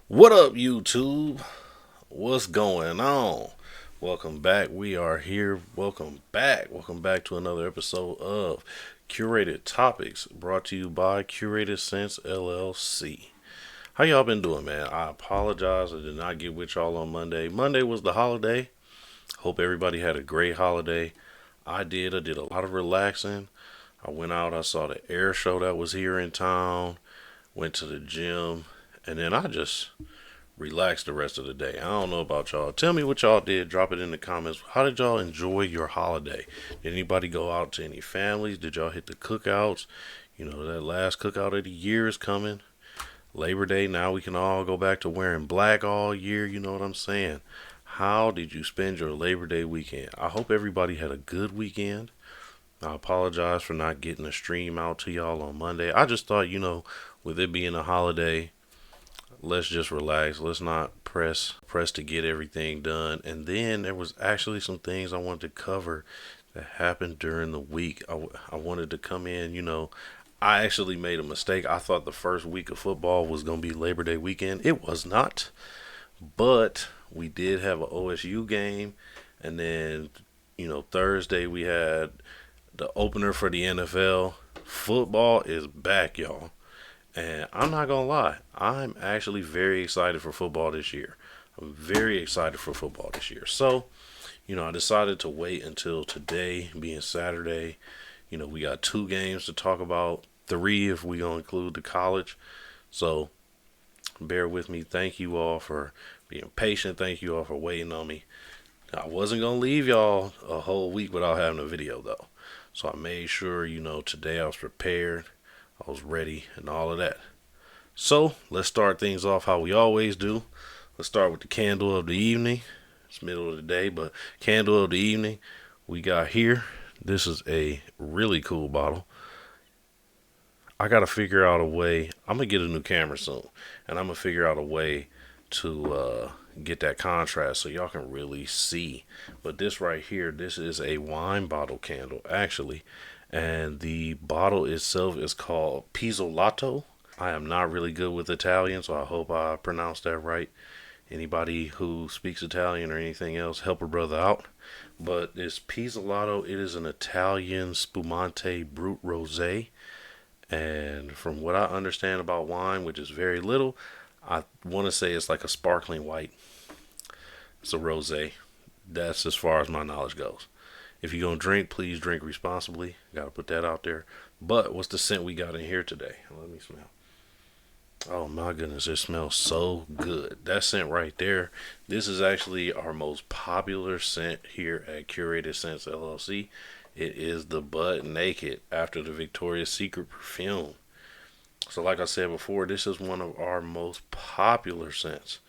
What up, YouTube? What's going on? Welcome back. We are here. Welcome back. Welcome back to another episode of Curated Topics brought to you by Curated Sense LLC. How y'all been doing, man? I apologize. I did not get with y'all on Monday. Monday was the holiday. Hope everybody had a great holiday. I did. I did a lot of relaxing. I went out. I saw the air show that was here in town. Went to the gym. And then I just relax the rest of the day. I don't know about y'all. Tell me what y'all did. Drop it in the comments. How did y'all enjoy your holiday? Did anybody go out to any families? Did y'all hit the cookouts? You know, that last cookout of the year is coming. Labor Day, now we can all go back to wearing black all year. You know what I'm saying? How did you spend your Labor Day weekend? I hope everybody had a good weekend. I apologize for not getting a stream out to y'all on Monday. I just thought, with it being a holiday, let's just relax. Let's not press to get everything done. And then there was actually some things I wanted to cover that happened during the week. I wanted to come in. I actually made a mistake. I thought the first week of football was going to be Labor Day weekend. It was not. But we did have an OSU game. And then, Thursday we had the opener for the NFL. Football is back, y'all. And I'm not going to lie, I'm actually very excited for football this year. I'm very excited for football this year. So, I decided to wait until today, being Saturday. We got two games to talk about, three if we going to include the college. So, bear with me. Thank you all for being patient. Thank you all for waiting on me. I wasn't going to leave y'all a whole week without having a video, though. So, I made sure, today I was prepared. I was ready and all of that. So let's start things off how we always do. Let's start with the candle of the evening. It's middle of the day, but candle of the evening we got here. This is a really cool bottle. I gotta figure out a way. I'm gonna get a new camera soon, and I'm gonna figure out a way to get that contrast so y'all can really see. But this right here, this is a wine bottle candle actually, and the bottle itself is called Pizzolato. I am not really good with Italian, so I hope I pronounced that right. Anybody who speaks Italian or anything else, help a brother out. But this Pizzolato, it is an Italian Spumante Brut Rosé. And from what I understand about wine, which is very little, I want to say it's like a sparkling white. It's a rosé. That's as far as my knowledge goes. If you're going to drink, please drink responsibly. Got to put that out there. But what's the scent we got in here today? Let me smell. Oh my goodness, it smells so good. That scent right there. This is actually our most popular scent here at Curated Scents LLC. It is the Butt Naked after the Victoria's Secret perfume. So like I said before, this is one of our most popular scents.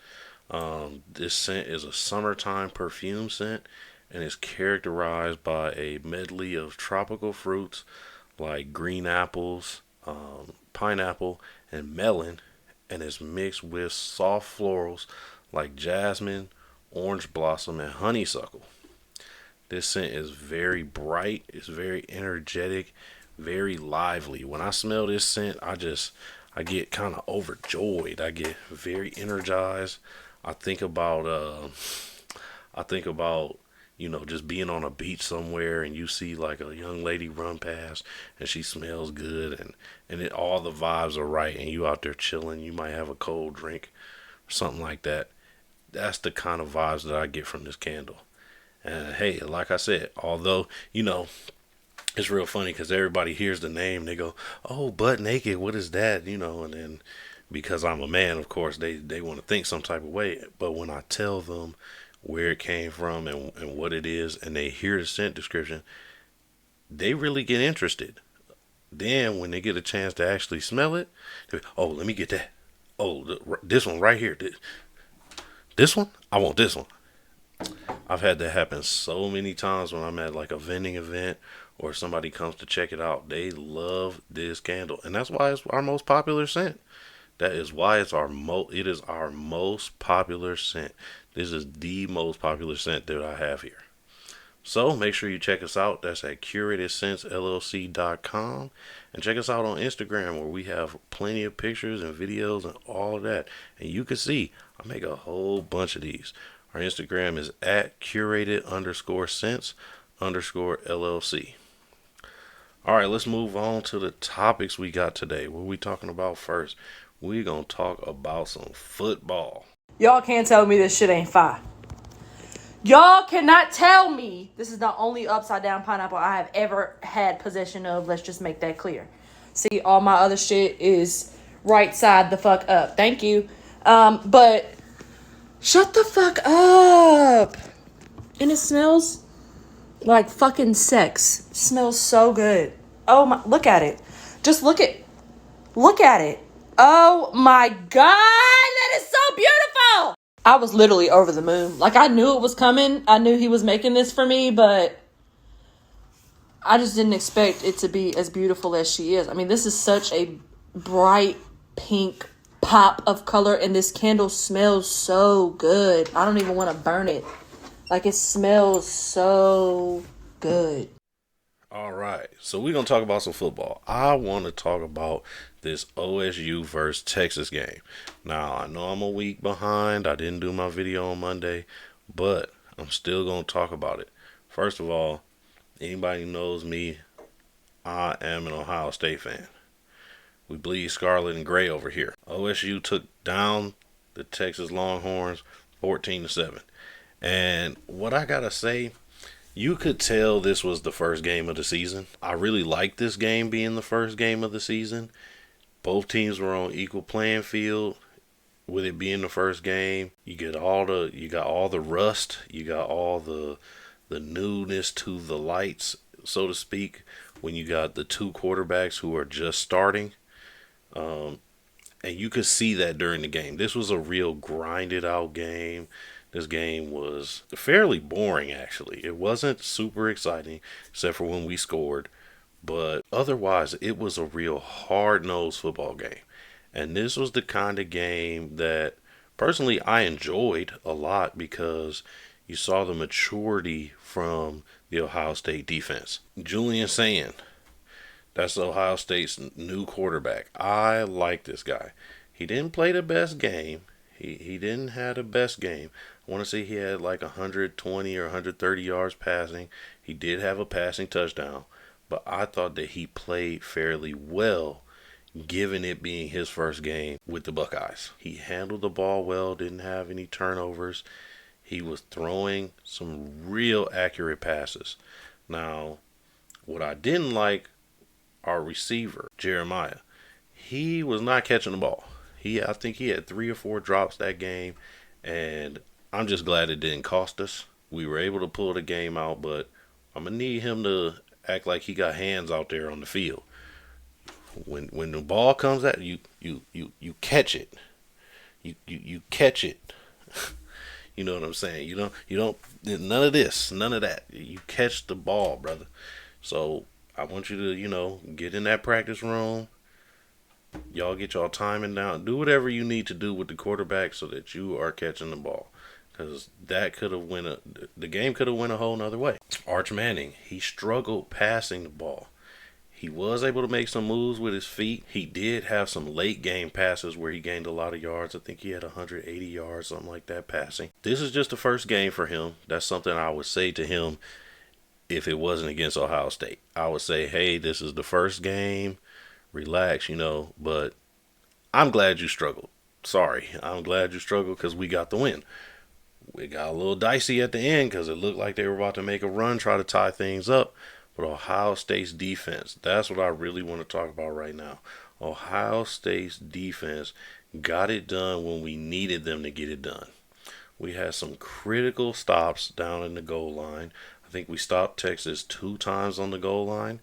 This scent is a summertime perfume scent and is characterized by a medley of tropical fruits like green apples, pineapple, and melon, and is mixed with soft florals like jasmine, orange blossom, and honeysuckle. This scent is very bright, it's very energetic, very lively. When I smell this scent, I get kind of overjoyed. I get very energized. I think about I think about just being on a beach somewhere and you see like a young lady run past and she smells good and all the vibes are right and you out there chilling. You might have a cold drink or something like that. That's the kind of vibes that I get from this candle. And hey, like I said, although it's real funny because everybody hears the name, they go, "Oh, Butt Naked, what is that?" And then because I'm a man, of course, they want to think some type of way. But when I tell them where it came from and what it is, and they hear the scent description, they really get interested. Then when they get a chance to actually smell it, oh, let me get that. Oh, this one right here. This one? I want this one. I've had that happen so many times when I'm at like a vending event or somebody comes to check it out. They love this candle, and that's why it's our most popular scent. That is why it is our most popular scent. This is the most popular scent that I have here. So make sure you check us out. That's at curatedsense.llc.com. And check us out on Instagram where we have plenty of pictures and videos and all of that. And you can see I make a whole bunch of these. Our Instagram is at curated_sense_LLC. All right, let's move on to the topics we got today. What are we talking about first? We're going to talk about some football. Y'all can't tell me this shit ain't fire. Y'all cannot tell me this is the only upside down pineapple I have ever had possession of. Let's just make that clear. See, all my other shit is right side the fuck up. Thank you. But shut the fuck up. And it smells like fucking sex. It smells so good. Oh my, look at it. Just look at it. Oh my God, that is so beautiful. I was literally over the moon. Like, I knew it was coming. I knew he was making this for me, but I just didn't expect it to be as beautiful as she is. I mean, this is such a bright pink pop of color, and this candle smells so good. I don't even want to burn it. Like, it smells so good. All right, so we're going to talk about some football. I want to talk about this OSU versus Texas game. Now, I know I'm a week behind. I didn't do my video on Monday, but I'm still going to talk about it. First of all, anybody who knows me, I am an Ohio State fan. We bleed scarlet and gray over here. OSU took down the Texas Longhorns 14-7. And what I got to say, you could tell this was the first game of the season. I really like this game being the first game of the season. Both teams were on equal playing field. With it being the first game, you got all the rust, you got all the newness to the lights, so to speak, when you got the two quarterbacks who are just starting. And you could see that during the game. This was a real grinded out game. This game was fairly boring, actually. It wasn't super exciting, except for when we scored. But otherwise, it was a real hard-nosed football game. And this was the kind of game that, personally, I enjoyed a lot because you saw the maturity from the Ohio State defense. Julian Sand, that's Ohio State's new quarterback. I like this guy. He didn't play the best game. He didn't have the best game. I want to say he had like 120 or 130 yards passing. He did have a passing touchdown, but I thought that he played fairly well, given it being his first game with the Buckeyes. He handled the ball well, didn't have any turnovers. He was throwing some real accurate passes. Now, what I didn't like, our receiver, Jeremiah, he was not catching the ball. I think he had 3 or 4 drops that game, and I'm just glad it didn't cost us. We were able to pull the game out, but I'm gonna need him to act like he got hands out there on the field. When the ball comes at you, you catch it. You catch it. You know what I'm saying? You don't none of this, none of that. You catch the ball, brother. So I want you to, get in that practice room. Y'all get y'all timing down. Do whatever you need to do with the quarterback so that you are catching the ball. Because that could have the game could have went a whole nother way. Arch Manning, he struggled passing the ball. He was able to make some moves with his feet. He did have some late game passes where he gained a lot of yards. I think he had 180 yards, something like that, passing. This is just the first game for him. That's something I would say to him if it wasn't against Ohio State. I would say, hey, this is the first game. Relax, but I'm glad you struggled. Sorry, I'm glad you struggled because we got the win. We got a little dicey at the end because it looked like they were about to make a run, try to tie things up. But Ohio State's defense, that's what I really want to talk about right now. Ohio State's defense got it done when we needed them to get it done. We had some critical stops down in the goal line. I think we stopped Texas 2 times on the goal line.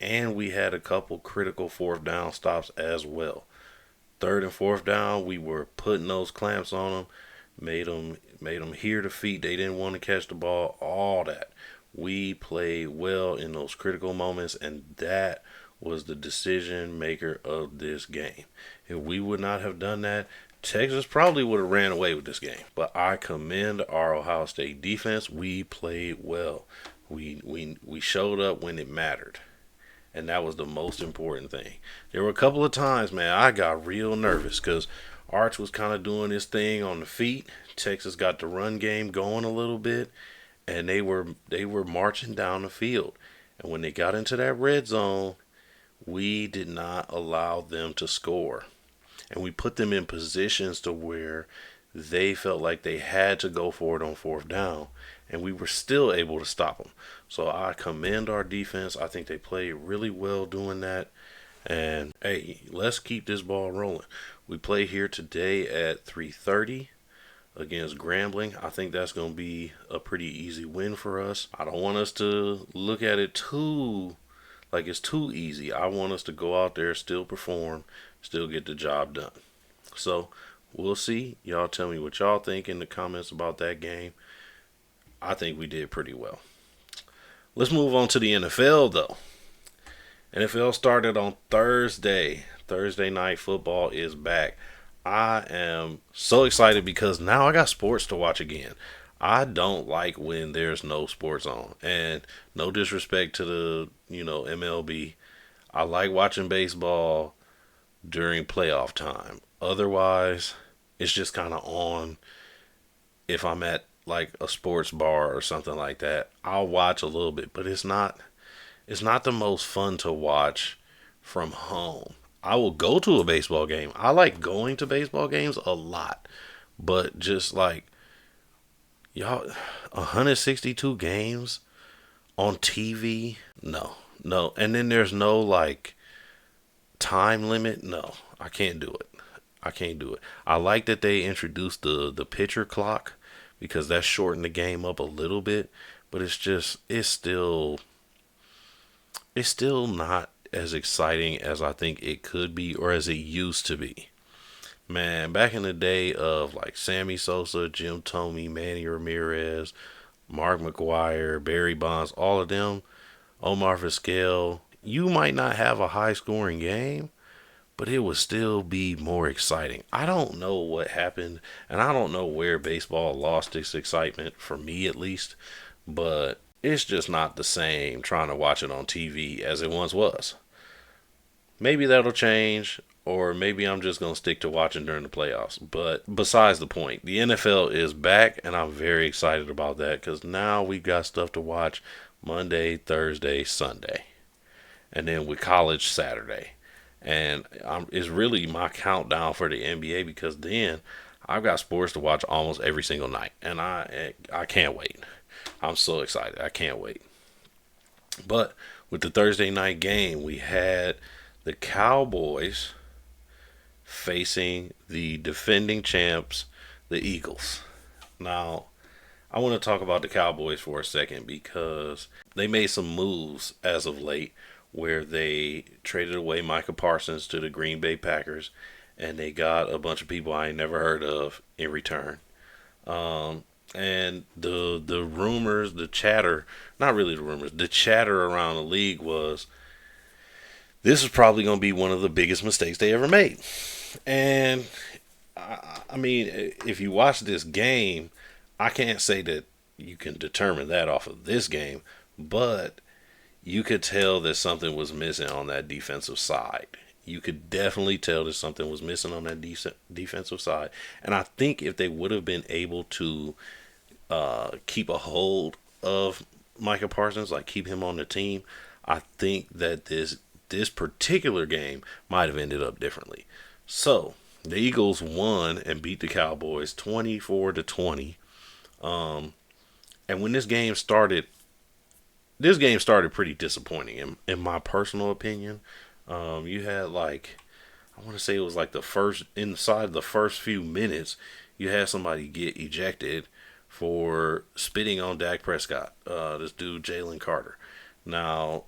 And we had a couple critical 4th down stops as well. 3rd and 4th down, we were putting those clamps on them, made them hear the feet. They didn't want to catch the ball, all that. We played well in those critical moments, and that was the decision maker of this game. If we would not have done that, Texas probably would have ran away with this game. But I commend our Ohio State defense. We played well. We showed up when it mattered, and that was the most important thing. There were a couple of times, man, I got real nervous because Arch was kind of doing his thing on the feet. Texas got the run game going a little bit, and they were marching down the field. And when they got into that red zone, we did not allow them to score, and we put them in positions to where they felt like they had to go for it on fourth down, and we were still able to stop them. So I commend our defense. I think they played really well doing that. And hey, let's keep this ball rolling. We play here today at 3:30 against Grambling. I think that's going to be a pretty easy win for us. I don't want us to look at it too like it's too easy. I want us to go out there, still perform, still get the job done. So we'll see. Y'all tell me what y'all think in the comments about that game. I think we did pretty well. Let's move on to the NFL though. NFL started on Thursday. Thursday night football is back. I am so excited because now I got sports to watch again. I don't like when there's no sports on. And no disrespect to the, MLB. I like watching baseball during playoff time. Otherwise, it's just kind of on if I'm at like a sports bar or something like that. I'll watch a little bit, but it's not the most fun to watch from home. I will go to a baseball game. I like going to baseball games a lot. But just like y'all 162 games on TV? No. No. And then there's no like time limit? No. I can't do it. I can't do it. I like that they introduced the pitcher clock because that shortened the game up a little bit, but it's still not as exciting as I think it could be or as it used to be. Man, back in the day of like Sammy Sosa, Jim Thome, Manny Ramirez, Mark McGuire, Barry Bonds, all of them, Omar Vizquel, you might not have a high scoring game, but it would still be more exciting. I don't know what happened, and I don't know where baseball lost its excitement, for me at least, but it's just not the same trying to watch it on TV as it once was. Maybe that'll change, or maybe I'm just going to stick to watching during the playoffs. But besides the point, the NFL is back, and I'm very excited about that because now we've got stuff to watch Monday, Thursday, Sunday, and then with college Saturday. And it's really my countdown for the NBA because then I've got sports to watch almost every single night, and I can't wait. I'm so excited. I can't wait. But with the Thursday night game, we had the Cowboys facing the defending champs, the Eagles. Now, I want to talk about the Cowboys for a second because they made some moves as of late where they traded away Micah Parsons to the Green Bay Packers and they got a bunch of people I ain't never heard of in return. And the rumors, the chatter, not really the rumors, the chatter around the league was this is probably going to be one of the biggest mistakes they ever made. And I mean, if you watch this game, I can't say that you can determine that off of this game, but you could tell that something was missing on that defensive side. You could definitely tell that something was missing on that defensive side. And I think if they would have been able to keep a hold of Micah Parsons, like keep him on the team, I think that this particular game might have ended up differently. So the Eagles won and beat the Cowboys 24-20. And when this game started pretty disappointing in my personal opinion. You had like, I want to say it was like inside the first few minutes, you had somebody get ejected for spitting on Dak Prescott. This dude, Jalen Carter. Now,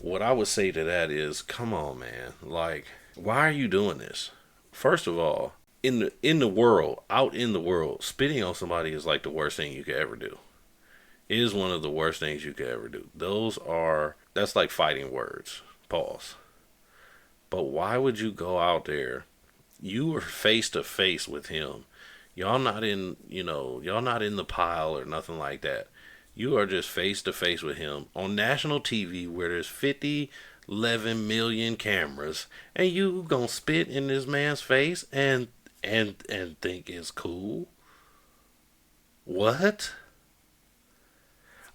what I would say to that is, come on, man. Like, why are you doing this? First of all, out in the world, spitting on somebody is like the worst thing you could ever do. It is one of the worst things you could ever do. That's like fighting words. Pause. But why would you go out there? You were face to face with him. Y'all not in the pile or nothing like that. You are just face to face with him on national TV where there's 11 million cameras, and you gonna spit in this man's face and think it's cool? What?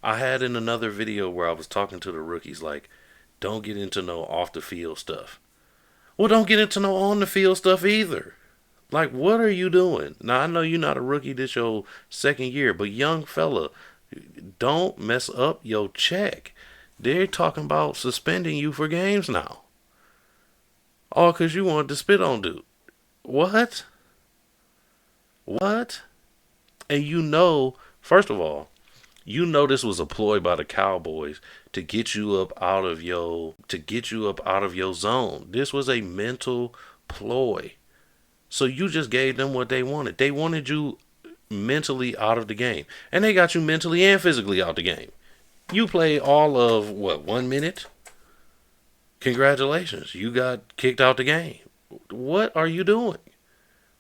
I had in another video where I was talking to the rookies like, don't get into no off the field stuff. Well, don't get into no on the field stuff either. Like, what are you doing? Now, I know you're not a rookie this your second year, but young fella, don't mess up your check. They're talking about suspending you for games now. All because you wanted to spit on dude. What? What? And first of all, you know this was a ploy by the Cowboys to get you up out of your zone. This was a mental ploy. So you just gave them what they wanted. They wanted you mentally out of the game. And they got you mentally and physically out the game. You played all of, what, 1 minute? Congratulations. You got kicked out the game. What are you doing?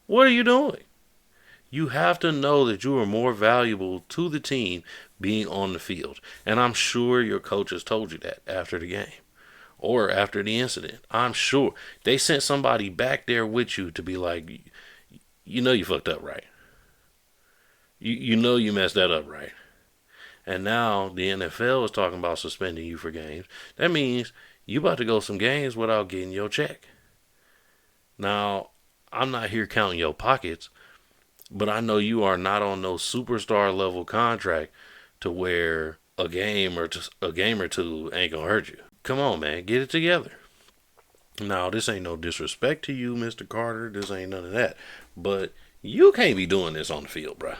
What are you doing? You have to know that you are more valuable to the team being on the field. And I'm sure your coaches told you that after the game or after the incident. I'm sure they sent somebody back there with you to be like, you know you fucked up, right? You know you messed that up, right? And now the NFL is talking about suspending you for games. That means you about to go some games without getting your check. Now, I'm not here counting your pockets, but I know you are not on no superstar level contract to where a game or two ain't gonna hurt you. Come on, man, get it together. Now, this ain't no disrespect to you, Mr. Carter. This ain't none of that. But you can't be doing this on the field, bruh.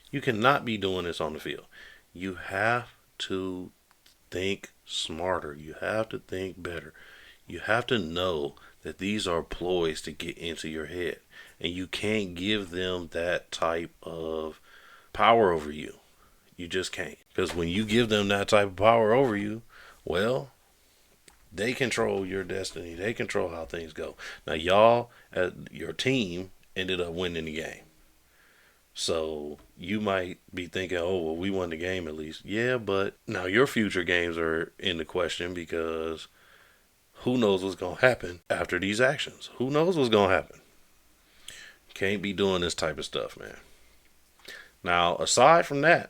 You cannot be doing this on the field. You have to think smarter. You have to think better. You have to know that these are ploys to get into your head. And you can't give them that type of power over you. You just can't. Because when you give them that type of power over you, well, they control your destiny. They control how things go. Now, your team ended up winning the game. So you might be thinking, oh, well, we won the game at least. Yeah, but now your future games are in the question because who knows what's going to happen after these actions? Who knows what's going to happen? Can't be doing this type of stuff, man. Now, aside from that,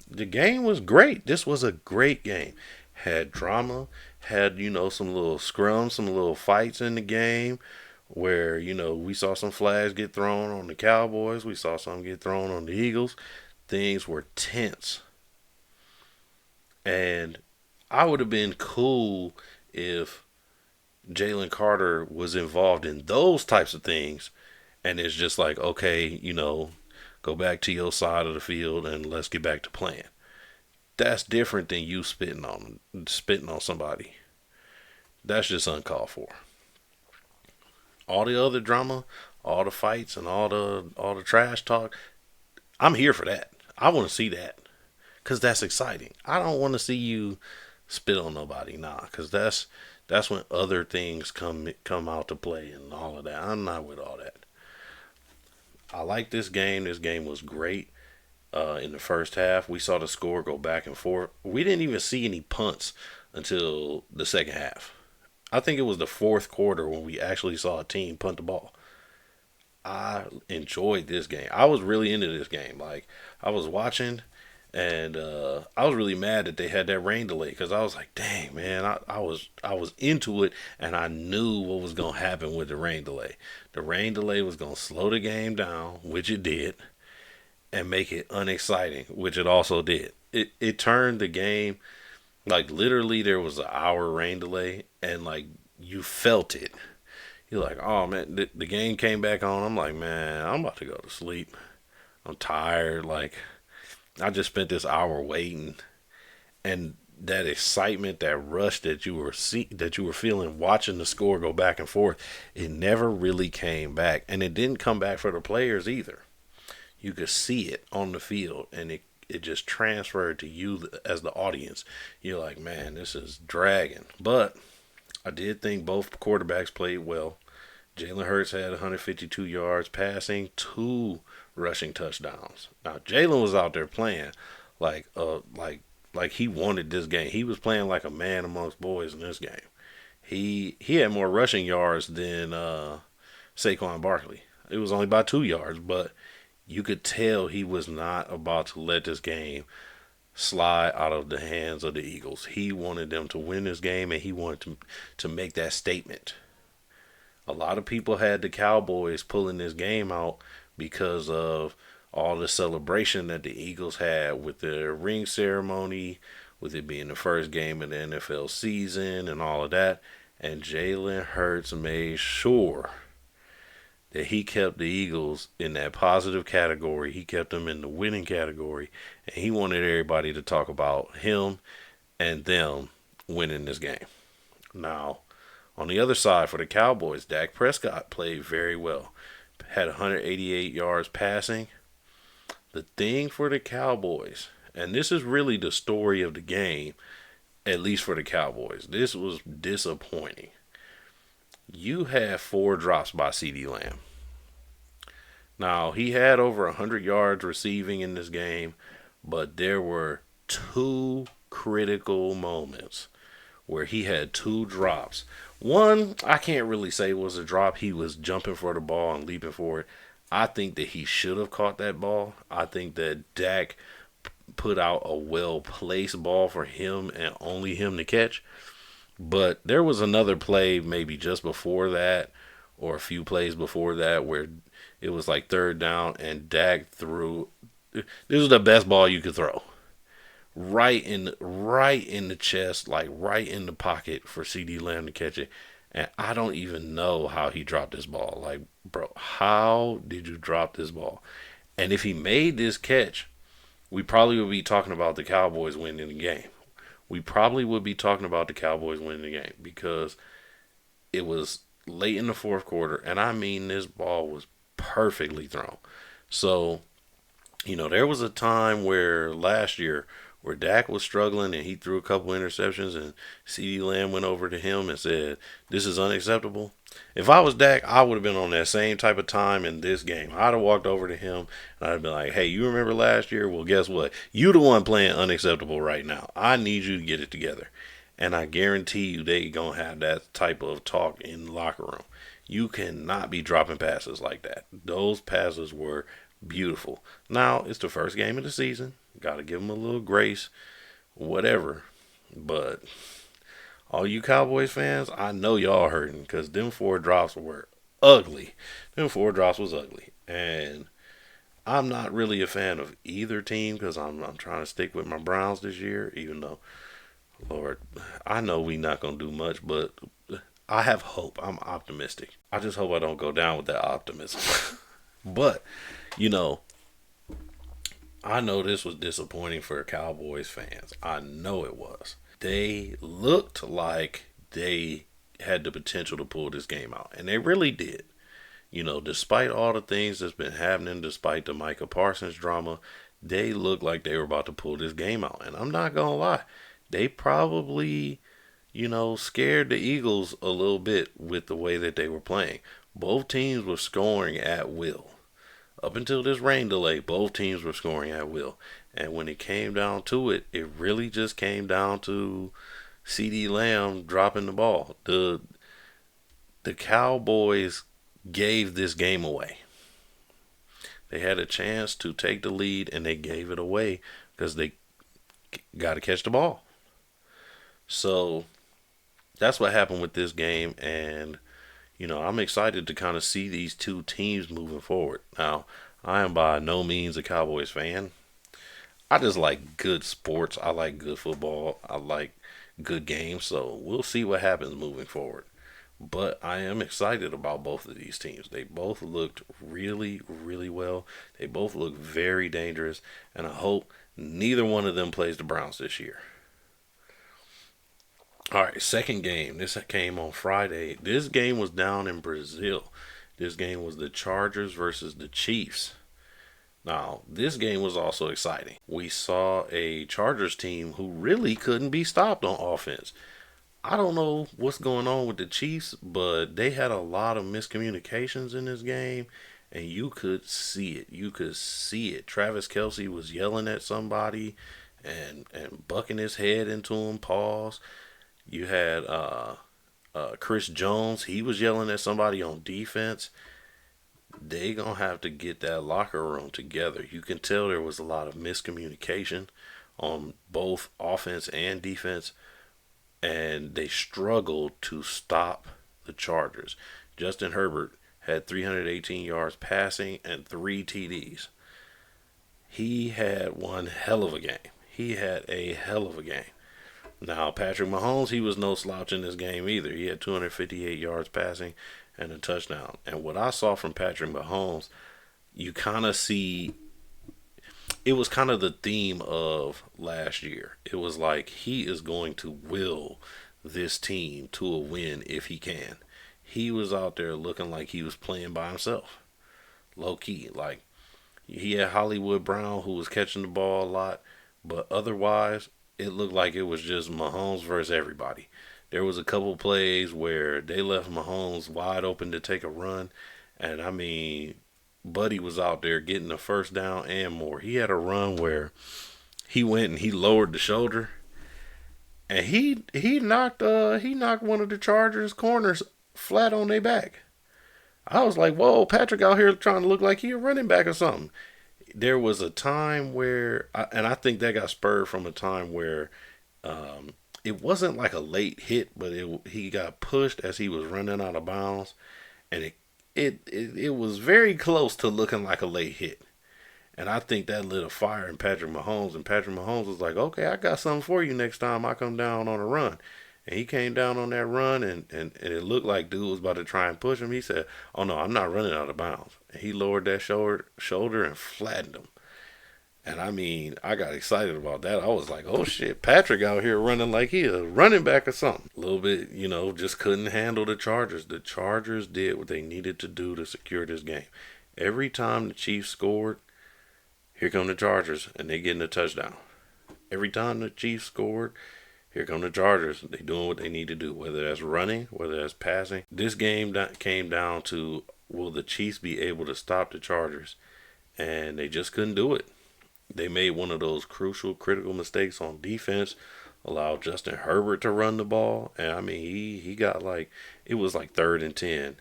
the game was great. This was a great game. Had drama, had, some little scrums, some little fights in the game where, we saw some flags get thrown on the Cowboys. We saw some get thrown on the Eagles. Things were tense. And I would have been cool if Jalen Carter was involved in those types of things. And it's just like, okay, go back to your side of the field and let's get back to playing. That's different than you spitting on somebody. That's just uncalled for. All the other drama, all the fights, and all the trash talk, I'm here for that. I want to see that because that's exciting. I don't want to see you spit on nobody, because that's when other things come out to play and all of that. I'm not with all that. I like this game. This game was great. In the first half, we saw the score go back and forth. We didn't even see any punts until the second half. I think it was the fourth quarter when we actually saw a team punt the ball. I enjoyed this game. I was really into this game. Like, I was watching, and I was really mad that they had that rain delay because I was like, dang, man, I was into it, and I knew what was going to happen with the rain delay. The rain delay was going to slow the game down, which it did, and make it unexciting, which it also did. It turned the game, like, literally there was an hour rain delay, and like you felt it. You're like, oh man, the game came back on. I'm like, man, I'm about to go to sleep. I'm tired. Like, I just spent this hour waiting, and that excitement, that rush that you were feeling watching the score go back and forth, it never really came back, and it didn't come back for the players either. You could see it on the field, and it just transferred to you as the audience. You're like, man, this is dragging. But I did think both quarterbacks played well. Jalen Hurts had 152 yards passing, 2 rushing touchdowns. Now, Jalen was out there playing like like he wanted this game. He was playing like a man amongst boys in this game. He had more rushing yards than Saquon Barkley. It was only by 2 yards, but you could tell he was not about to let this game slide out of the hands of the Eagles. He wanted them to win this game, and he wanted to make that statement. A lot of people had the Cowboys pulling this game out because of all the celebration that the Eagles had with their ring ceremony, with it being the first game of the NFL season and all of that. And Jalen Hurts made sure that he kept the Eagles in that positive category. He kept them in the winning category. And he wanted everybody to talk about him and them winning this game. Now, on the other side for the Cowboys, Dak Prescott played very well. Had 188 yards passing. The thing for the Cowboys, and this is really the story of the game, at least for the Cowboys, this was disappointing. You had 4 drops by CeeDee Lamb. Now, he had over 100 yards receiving in this game, but there were 2 critical moments where he had 2 drops. One, I can't really say was a drop. He was jumping for the ball and leaping for it. I think that he should have caught that ball. I think that Dak put out a well placed ball for him and only him to catch. But there was another play maybe just before that or a few plays before that where it was like third down and Dak threw. This was the best ball you could throw. Right in the chest, like right in the pocket for CeeDee Lamb to catch it. And I don't even know how he dropped this ball. Like, bro, how did you drop this ball? And if he made this catch, we probably would be talking about the Cowboys winning the game. We probably would be talking about the Cowboys winning the game because it was late in the fourth quarter. And I mean, this ball was perfectly thrown. So, there was a time where last year where Dak was struggling and he threw a couple interceptions and CeeDee Lamb went over to him and said, "This is unacceptable." If I was Dak, I would have been on that same type of time in this game. I'd have walked over to him and I'd have been like, "Hey, you remember last year? Well, guess what? You the one playing unacceptable right now. I need you to get it together." And I guarantee you they going to have that type of talk in the locker room. You cannot be dropping passes like that. Those passes were beautiful. Now, it's the first game of the season. Got to give them a little grace, whatever. But all you Cowboys fans, I know y'all hurting because them 4 drops were ugly. Them 4 drops was ugly. And I'm not really a fan of either team because I'm trying to stick with my Browns this year, even though, Lord, I know we not going to do much, but I have hope. I'm optimistic. I just hope I don't go down with that optimism. But, you know, I know this was disappointing for Cowboys fans. I know it was. They looked like they had the potential to pull this game out, and they really did. Despite all the things that's been happening, despite the Micah Parsons drama, they looked like they were about to pull this game out. And I'm not going to lie, they probably, scared the Eagles a little bit with the way that they were playing. Both teams were scoring at will. Up until this rain delay, both teams were scoring at will. And when it came down to it, it really just came down to CeeDee Lamb dropping the ball. The Cowboys gave this game away. They had a chance to take the lead and they gave it away because they got to catch the ball. So that's what happened with this game. And I'm excited to kind of see these two teams moving forward. Now, I am by no means a Cowboys fan. I just like good sports. I like good football. I like good games. So we'll see what happens moving forward. But I am excited about both of these teams. They both looked really, really well. They both look very dangerous. And I hope neither one of them plays the Browns this year. All right, second game. This came on Friday. This game was down in Brazil. This game was the Chargers versus the Chiefs. Now, this game was also exciting. We saw a Chargers team who really couldn't be stopped on offense. I don't know what's going on with the Chiefs, but they had a lot of miscommunications in this game, and you could see it. You could see it. Travis Kelsey was yelling at somebody and bucking his head into him. Pause. You had Chris Jones. He was yelling at somebody on defense. They gonna have to get that locker room together. You can tell there was a lot of miscommunication on both offense and defense, and they struggled to stop the Chargers. Justin Herbert had 318 yards passing and 3 TDs. He had one hell of a game. He had a hell of a game. Now, Patrick Mahomes, he was no slouch in this game either. He had 258 yards passing and a touchdown. And what I saw from Patrick Mahomes, you kind of see it was kind of the theme of last year. It was like he is going to will this team to a win if he can. He was out there looking like he was playing by himself, low key. Like he had Hollywood Brown who was catching the ball a lot, but otherwise it looked like it was just Mahomes versus everybody. There was a couple plays where they left Mahomes wide open to take a run, and I mean, Buddy was out there getting the first down and more. He had a run where he went and he lowered the shoulder, and he knocked one of the Chargers corners flat on their back. I was like, whoa, Patrick out here trying to look like he a running back or something. There was a time where, and I think that got spurred from a time where it wasn't like a late hit, but he got pushed as he was running out of bounds, and it was very close to looking like a late hit. And I think that lit a fire in Patrick Mahomes, and Patrick Mahomes was like, okay, I got something for you next time I come down on a run. And he came down on that run, and it looked like dude was about to try and push him. He said, oh no, I'm not running out of bounds. And he lowered that shoulder and flattened him. And I mean, I got excited about that. I was like, oh shit, Patrick out here running like he a running back or something. A little bit, just couldn't handle the Chargers. The Chargers did what they needed to do to secure this game. Every time the Chiefs scored, here come the Chargers, and they getting a touchdown. Every time the Chiefs scored, here come the Chargers. They doing what they need to do, whether that's running, whether that's passing. This game came down to, will the Chiefs be able to stop the Chargers? And they just couldn't do it. They made one of those crucial, critical mistakes on defense, allowed Justin Herbert to run the ball. And I mean, he got it was like 3rd and 10.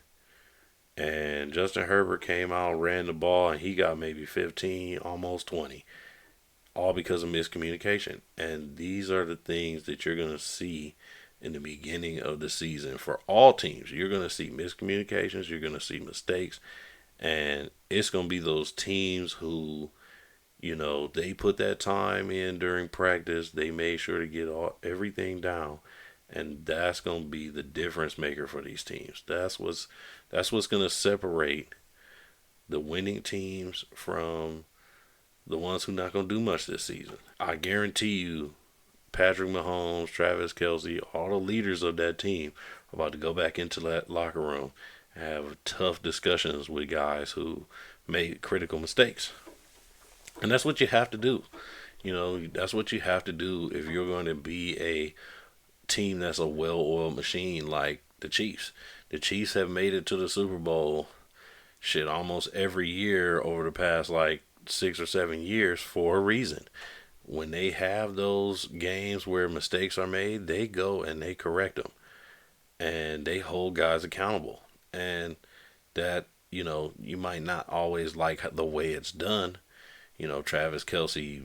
And Justin Herbert came out, ran the ball, and he got maybe 15, almost 20. All because of miscommunication. And these are the things that you're going to see in the beginning of the season for all teams. You're going to see miscommunications, you're going to see mistakes, and it's going to be those teams who, they put that time in during practice. They made sure to get everything down, and that's going to be the difference maker for these teams. That's what's going to separate the winning teams from the ones who not going to do much this season. I guarantee you, Patrick Mahomes, Travis Kelsey, all the leaders of that team are about to go back into that locker room and have tough discussions with guys who made critical mistakes. And that's what you have to do. That's what you have to do if you're going to be a team that's a well-oiled machine like the Chiefs. The Chiefs have made it to the Super Bowl almost every year over the past 6 or 7 years for a reason. When they have those games where mistakes are made, they go and they correct them. And they hold guys accountable. And that, you might not always like the way it's done. Travis Kelsey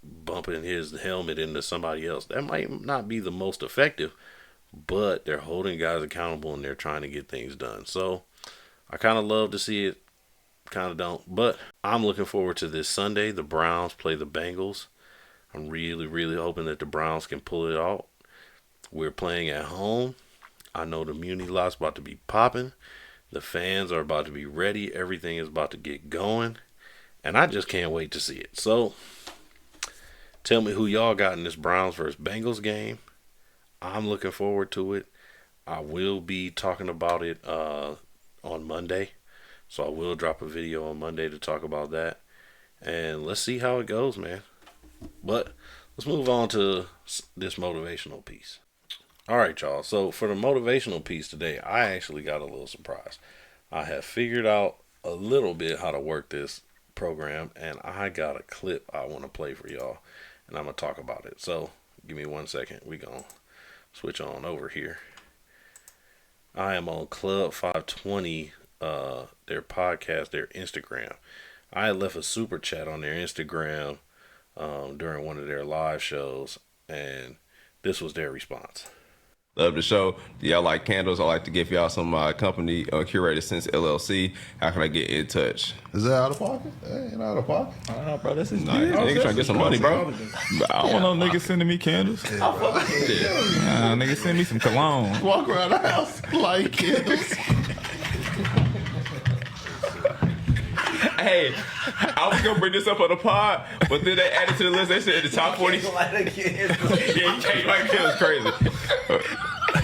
bumping his helmet into somebody else. That might not be the most effective, but they're holding guys accountable and they're trying to get things done. So I kind of love to see it, kind of don't. But I'm looking forward to this Sunday. The Browns play the Bengals. I'm really, really hoping that the Browns can pull it out. We're playing at home. I know the Muni lot's about to be popping. The fans are about to be ready. Everything is about to get going. And I just can't wait to see it. So, tell me who y'all got in this Browns versus Bengals game. I'm looking forward to it. I will be talking about it on Monday. So I will drop a video on Monday to talk about that. And let's see how it goes, man. But let's move on to this motivational piece. All right, y'all. So for the motivational piece today, I actually got a little surprise. I have figured out a little bit how to work this program, and I got a clip I want to play for y'all, and I'm gonna talk about it. So give me 1 second. We gonna switch on over here. I am on Club 520, their podcast, their Instagram. I had left a super chat on their Instagram during one of their live shows, and this was their response. Love the show. Do y'all like candles? I like to give y'all some company, Curated Sense LLC. How can I get in touch? Is that out of pocket? That ain't out of pocket. Bro, this is Nah, niggas trying to get some money, bro. I don't want no niggas sending me candles. Niggas send me some cologne. Walk around the house like candles. Hey, I was gonna bring this up on the pod, but then they added to the list. They said the top 40. Yeah, you can't like candles, crazy.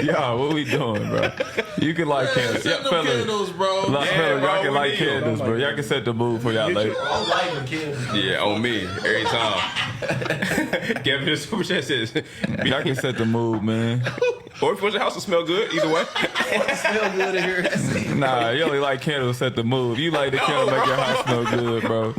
Y'all, what we doing, bro? You can light candles. Send them candles, bro. Fellas, y'all can light candles, bro. Y'all can set the mood for y'all later. I'm lighting candles. Yeah, on me every time. Gavin the super chat says, Y'all can set the mood, man. or if you want your house to smell good, either way. Smell good in here. Nah, you only like candles to set the mood. You like the candle make your house smell good, bro.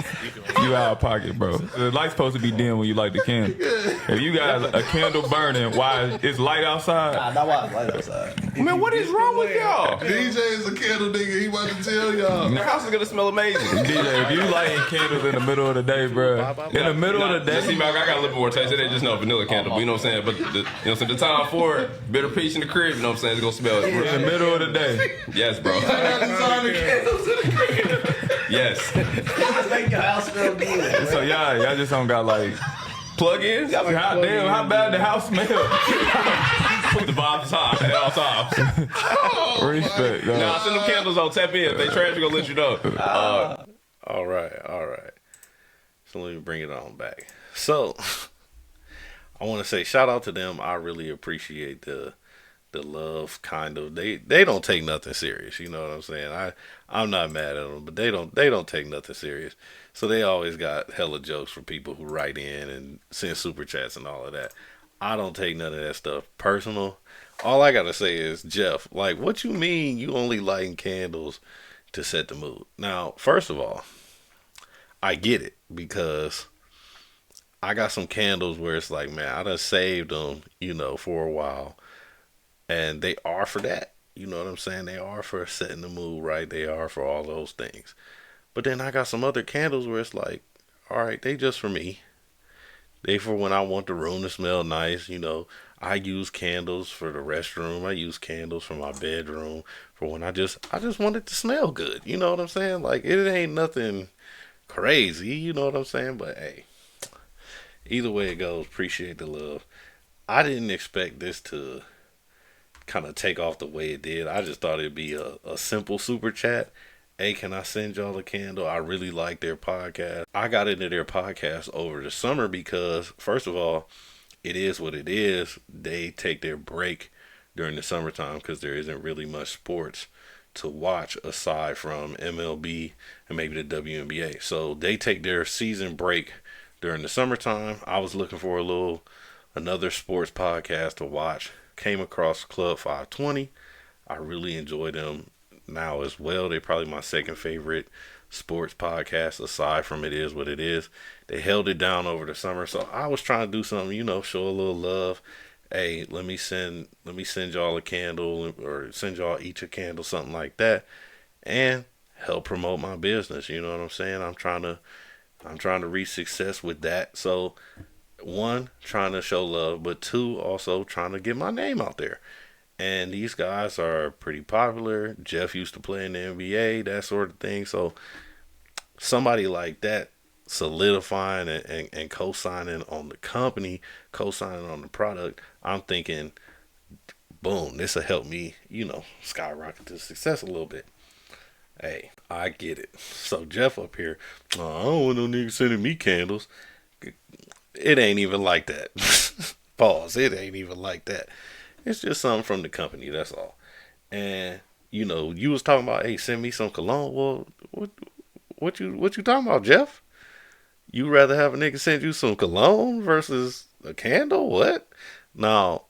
You out of pocket, bro. The light's supposed to be dim when you light the candle. If you got a candle burning while it's light outside, Nah, why it's light outside. Man, what is wrong with y'all? DJ is a candle nigga. He about to tell y'all. Their house is gonna smell amazing. DJ, if you lighting candles in the middle of the day, bro, in the middle of the See, day, I got a little bit more taste. It ain't just no vanilla candle, but you know what I'm saying? But you know what I'm saying? The time for it, bitter peach in the crib, you know what I'm saying? It's gonna smell. in the middle of the day. Yes, bro. Yes. Make your house smell good. So y'all just don't got like, Plug-ins? how how bad the house smell? Put the vibes high at all times. Respect, dog. Nah, send them candles on. Tap in. If they trash, we gonna let you know. All right. So let me bring it on back. So I want to say shout out to them. I really appreciate the love. Kind of, they don't take nothing serious. You know what I'm saying? I'm not mad at them, but they don't take nothing serious. So they always got hella jokes for people who write in and send super chats and all of that. I don't take none of that stuff personal. All I gotta say is, Jeff, like, what you mean you only lighting candles to set the mood? Now, first of all, I get it, because I got some candles where it's like, man, I done saved them, for a while, and they are for that. You know what I'm saying? They are for setting the mood right. They are for all those things. But then I got some other candles where it's like, all right, they just for me. They for when I want the room to smell nice. I use candles for the restroom. I use candles for my bedroom. For when I just want it to smell good. You know what I'm saying? Like, it ain't nothing crazy. You know what I'm saying? But hey, either way it goes, appreciate the love. I didn't expect this to kind of take off the way it did. I just thought it'd be a simple super chat. Hey, can I send y'all a candle? I really like their podcast. I got into their podcast over the summer because, first of all, it is what it is. They take their break during the summertime because there isn't really much sports to watch aside from MLB and maybe the WNBA. So they take their season break during the summertime. I was looking for another sports podcast to watch. Came across Club 520. I really enjoy them now as well. They're probably my second favorite sports podcast aside from It Is What It Is. They held it down over the summer, so I was trying to do something, show a little love. Hey, let me send y'all a candle, or send y'all each a candle, something like that, and help promote my business. You know what I'm saying? I'm trying to reach success with that. So, one, trying to show love, but two, also trying to get my name out there. And these guys are pretty popular. Jeff used to play in the NBA, that sort of thing. So somebody like that solidifying and co-signing on the company, co-signing on the product, I'm thinking, boom, this will help me, skyrocket to success a little bit. Hey, I get it. So Jeff up here, oh, I don't want no nigga sending me candles. It ain't even like that. Pause. It ain't even like that. It's just something from the company, that's all. And, you was talking about, hey, send me some cologne. Well, what you talking about, Jeff? You rather have a nigga send you some cologne versus a candle? What? Now,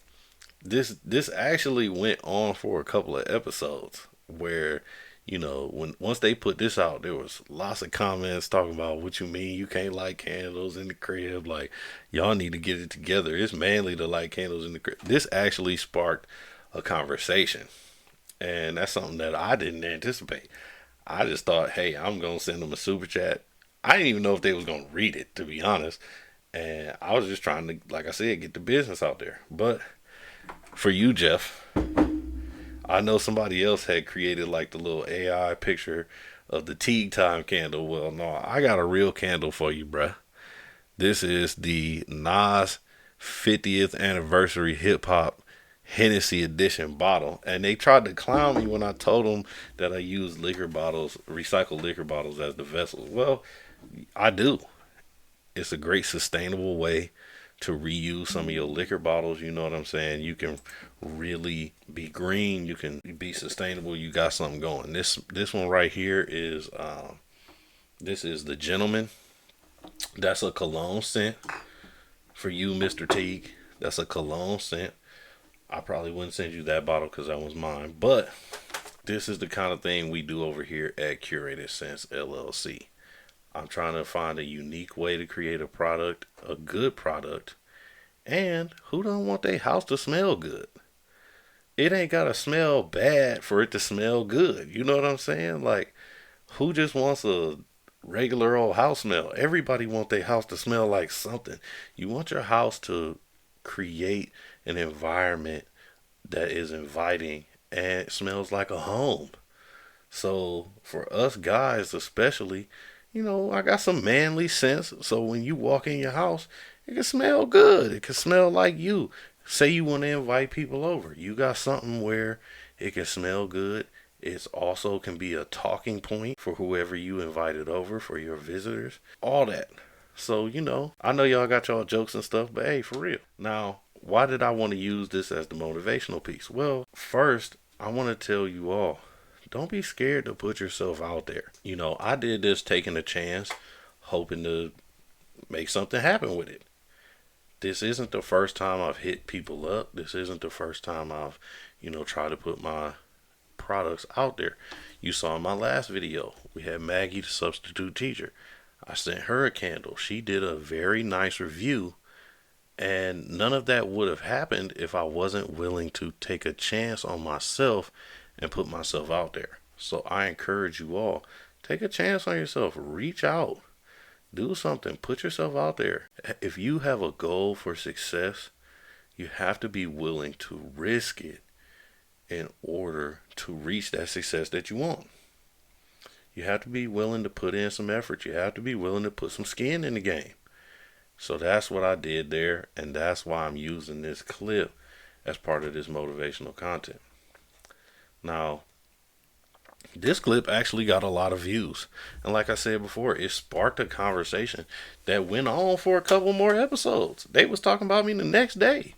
this actually went on for a couple of episodes where, when once they put this out, there was lots of comments talking about what you mean you can't light candles in the crib. Like, y'all need to get it together. It's manly to light candles in the crib. This actually sparked a conversation, and that's something that I didn't anticipate. I just thought, hey, I'm gonna send them a super chat. I didn't even know if they was gonna read it, to be honest. And I was just trying to, like I said, get the business out there. But for you, Jeff, I know somebody else had created like the little AI picture of the tea time candle. Well, no, I got a real candle for you, bruh. This is the Nas 50th anniversary hip hop Hennessy edition bottle. And they tried to clown me when I told them that I use liquor bottles, recycled liquor bottles as the vessels. Well, I do. It's a great sustainable way to reuse some of your liquor bottles. You know what I'm saying? You can really be green. You can be sustainable. You got something going. This one right here is this is the Gentleman. That's a cologne scent for you, Mr. Teague. That's a cologne scent. I probably wouldn't send you that bottle because that was mine. But this is the kind of thing we do over here at Curated Scents LLC. I'm trying to find a unique way to create a product, a good product, and who don't want their house to smell good? It ain't gotta smell bad for it to smell good. You know what I'm saying? Like, who just wants a regular old house smell? Everybody want their house to smell like something. You want your house to create an environment that is inviting and smells like a home. So for us guys especially, I got some manly scents. So when you walk in your house, it can smell good. It can smell like you. Say you want to invite people over. You got something where it can smell good. It also can be a talking point for whoever you invited over, for your visitors. All that. So, I know y'all got y'all jokes and stuff, but hey, for real. Now, why did I want to use this as the motivational piece? Well, first, I want to tell you all, don't be scared to put yourself out there. I did this taking a chance, hoping to make something happen with it. This isn't the first time I've hit people up. This isn't the first time I've, tried to put my products out there. You saw in my last video, we had Maggie, the substitute teacher. I sent her a candle. She did a very nice review, and none of that would have happened if I wasn't willing to take a chance on myself and put myself out there. So I encourage you all, take a chance on yourself. Reach out. Do something. Put yourself out there. If you have a goal for success, you have to be willing to risk it in order to reach that success that you want. You have to be willing to put in some effort. You have to be willing to put some skin in the game. So that's what I did there, and that's why I'm using this clip as part of this motivational content. Now, this clip actually got a lot of views. And like I said before, it sparked a conversation that went on for a couple more episodes. They was talking about me the next day.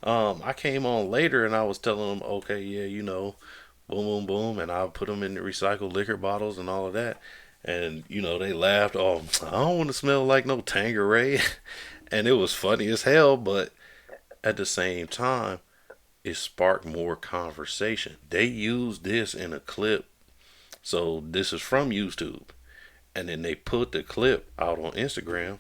I came on later and I was telling them, okay, yeah, boom, boom, boom. And I put them in the recycled liquor bottles and all of that. And, they laughed. Oh, I don't want to smell like no Tanqueray. And it was funny as hell. But at the same time, it sparked more conversation. They used this in a clip. So this is from YouTube. And then they put the clip out on Instagram.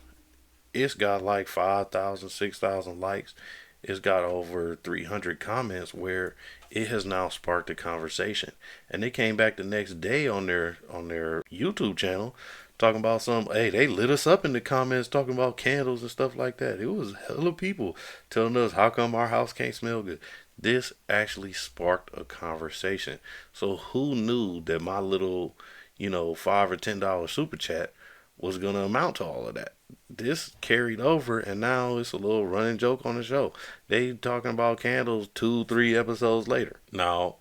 It's got like 5,000, 6,000 likes. It's got over 300 comments where it has now sparked a conversation. And they came back the next day on their YouTube channel talking about hey, they lit us up in the comments talking about candles and stuff like that. It was hella people telling us how come our house can't smell good. This actually sparked a conversation. So who knew that my little, $5 or $10 super chat was going to amount to all of that? This carried over, and now it's a little running joke on the show. They talking about candles 2-3 episodes later. Now,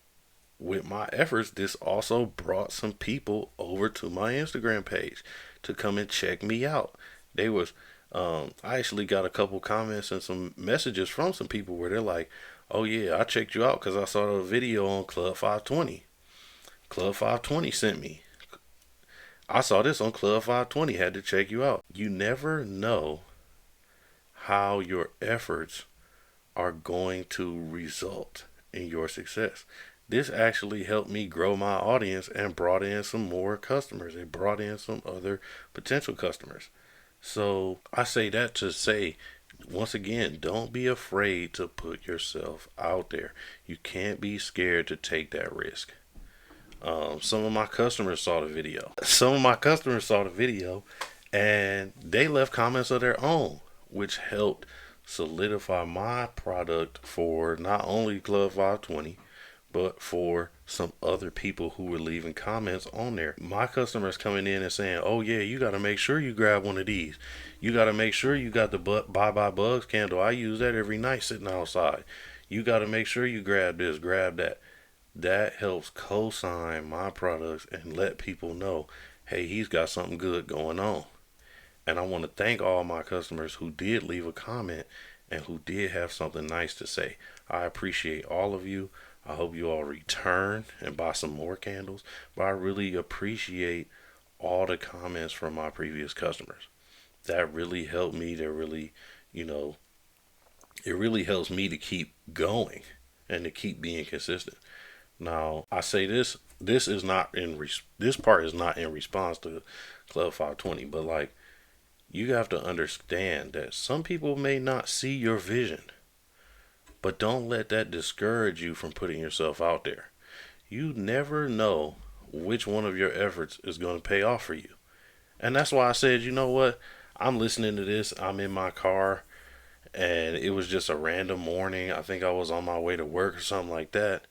with my efforts, this also brought some people over to my Instagram page to come and check me out. They was, I actually got a couple comments and some messages from some people where they're like, oh yeah, I checked you out because I saw the video on Club 520. Club 520 sent me. I saw this on Club 520, had to check you out. You never know how your efforts are going to result in your success. this actually helped me grow my audience and brought in some more customers. It brought in some other potential customers. So I say that to say, once again, don't be afraid to put yourself out there. You can't be scared to take that risk. Some of my customers saw the video. And they left comments of their own, which helped solidify my product for not only Club 520, but for some other people who were leaving comments on there. My customers coming in and saying, oh yeah, you got to make sure you grab one of these. You got to make sure you got the Bye Bye Bugs candle. I use that every night sitting outside. You got to make sure you grab this, grab that. That helps co-sign my products and let people know, hey, he's got something good going on. And I want to thank all my customers who did leave a comment and who did have something nice to say. I appreciate all of you. I hope you all return and buy some more candles. But I really appreciate all the comments from my previous customers. That really helped me to really, it really helps me to keep going and to keep being consistent. Now, I say this is not this part is not in response to Club 520, but like, you have to understand that some people may not see your vision, but don't let that discourage you from putting yourself out there. You never know which one of your efforts is going to pay off for you. And that's why I said, you know what? I'm listening to this. I'm in my car and it was just a random morning. I think I was on my way to work or something like that.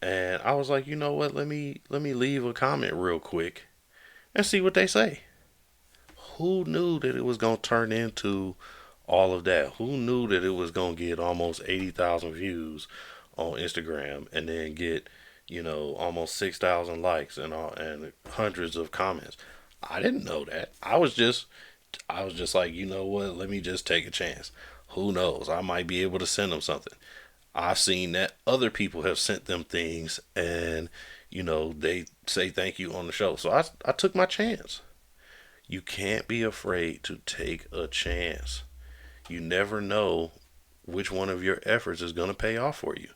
And I was like, you know what? Let me leave a comment real quick and see what they say. Who knew that it was going to turn into all of that? Who knew that it was going to get almost 80,000 views on Instagram and then get, almost 6,000 likes and hundreds of comments? I didn't know that. I was just like, you know what? Let me just take a chance. Who knows? I might be able to send them something. I've seen that other people have sent them things and, they say thank you on the show. So I took my chance. You can't be afraid to take a chance. You never know which one of your efforts is going to pay off for you.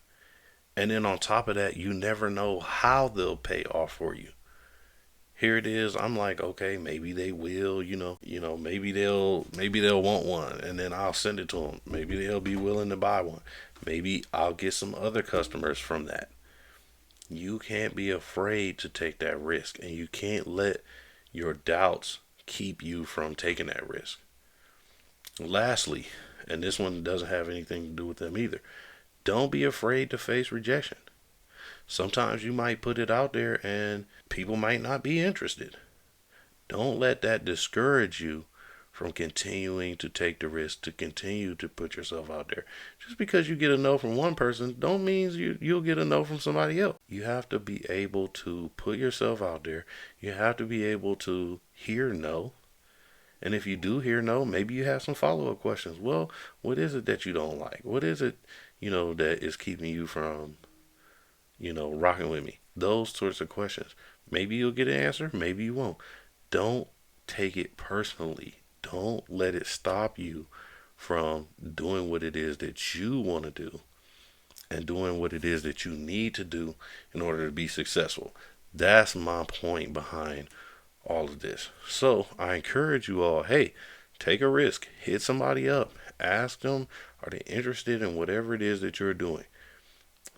And then on top of that, you never know how they'll pay off for you. Here it is. I'm like, okay, maybe they will, maybe they'll want one and then I'll send it to them. Maybe they'll be willing to buy one. Maybe I'll get some other customers from that. You can't be afraid to take that risk, and you can't let your doubts keep you from taking that risk. Lastly, and this one doesn't have anything to do with them either, don't be afraid to face rejection. Sometimes you might put it out there and people might not be interested. Don't let that discourage you from continuing to take the risk, to continue to put yourself out there. Just because you get a no from one person don't mean you'll get a no from somebody else. You have to be able to put yourself out there. You have to be able to hear no. And if you do hear no, maybe you have some follow-up questions. Well, what is it that you don't like? What is it, that is keeping you from, rocking with me? Those sorts of questions. Maybe you'll get an answer. Maybe you won't. Don't take it personally. Don't let it stop you from doing what it is that you want to do and doing what it is that you need to do in order to be successful. That's my point behind all of this. So I encourage you all, hey, take a risk, hit somebody up, ask them, are they interested in whatever it is that you're doing?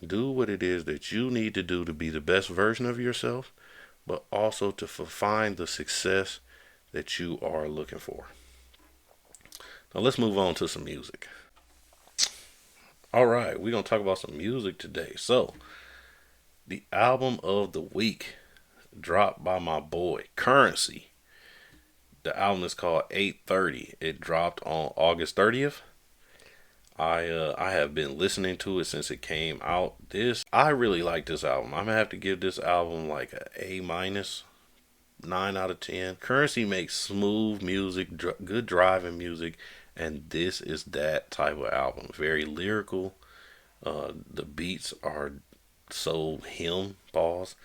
Do what it is that you need to do to be the best version of yourself, but also to find the success that you are looking for. Now let's move on to some music. All right, we're going to talk about some music today. So, the album of the week dropped by my boy Currency. The album is called 830. It dropped on August 30th. I have been listening to it since it came out. I really like this album. I'm gonna have to give this album like a A-, 9 out of 10. Currency makes smooth music, good driving music, and this is that type of album. Very lyrical. The beats are so pause.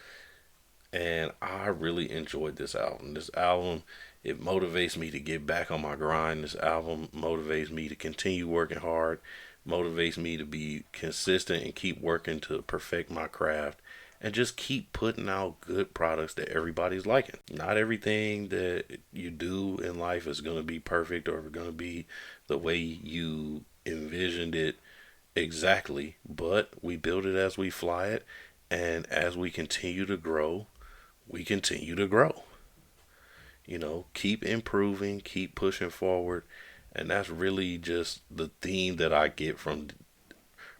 And I really enjoyed this album. This album, it motivates me to get back on my grind. This album motivates me to continue working hard, motivates me to be consistent and keep working to perfect my craft. and just keep putting out good products that everybody's liking. Not everything that you do in life is going to be perfect or going to be the way you envisioned it exactly, but we build it as we fly it, and as we continue to grow, we continue to grow. Keep improving, keep pushing forward, and that's really just the theme that I get from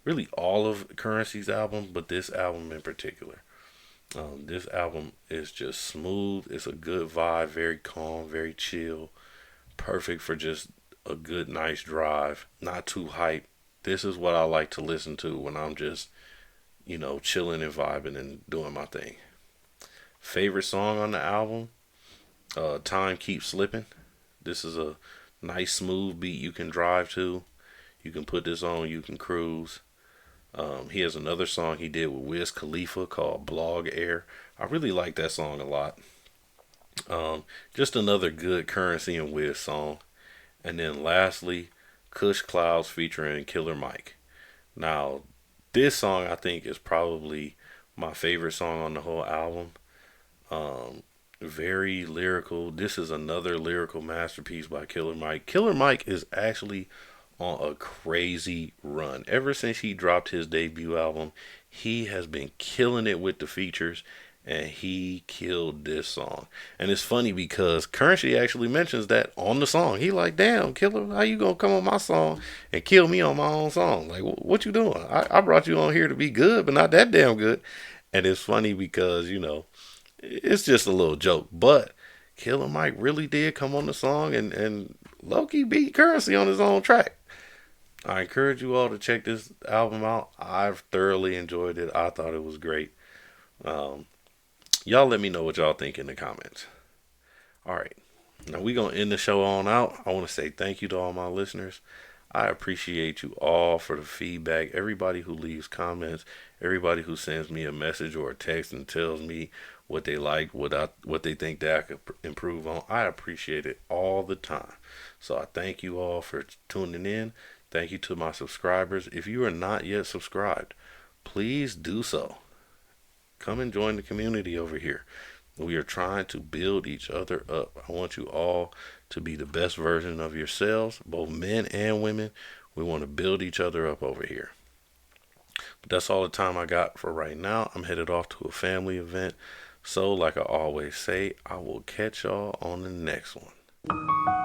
really all of Currency's album, but this album in particular. This album is just smooth. It's a good vibe, very calm, very chill, perfect for just a good, nice drive. Not too hype. This is what I like to listen to when I'm just, chilling and vibing and doing my thing. Favorite song on the album? Time Keeps Slipping. This is a nice, smooth beat you can drive to. You can put this on, you can cruise. He has another song he did with Wiz Khalifa called Blog Air. I really like that song a lot. Just another good Currency and Wiz song. And then lastly, Kush Clouds featuring Killer Mike. Now, this song I think is probably my favorite song on the whole album. Very lyrical. This is another lyrical masterpiece by Killer Mike. Killer Mike is actually on a crazy run. Ever since he dropped his debut album, he has been killing it with the features, and he killed this song. And it's funny because Currency actually mentions that on the song. He like, damn, Killer, how you gonna come on my song and kill me on my own song? Like, what you doing? I brought you on here to be good, but not that damn good. And it's funny because, it's just a little joke. But Killer Mike really did come on the song and low-key beat Currency on his own track. I encourage you all to check this album out. I've thoroughly enjoyed it. I thought it was great. Y'all let me know what y'all think in the comments. All right. Now we're going to end the show on out. I want to say thank you to all my listeners. I appreciate you all for the feedback. Everybody who leaves comments, everybody who sends me a message or a text and tells me what they like, what they think that I could improve on. I appreciate it all the time. So I thank you all for tuning in. Thank you to my subscribers. If you are not yet subscribed, please do so. Come and join the community over here. We are trying to build each other up. I want you all to be the best version of yourselves, both men and women. We want to build each other up over here. But that's all the time I got for right now. I'm headed off to a family event. So, like I always say, I will catch y'all on the next one.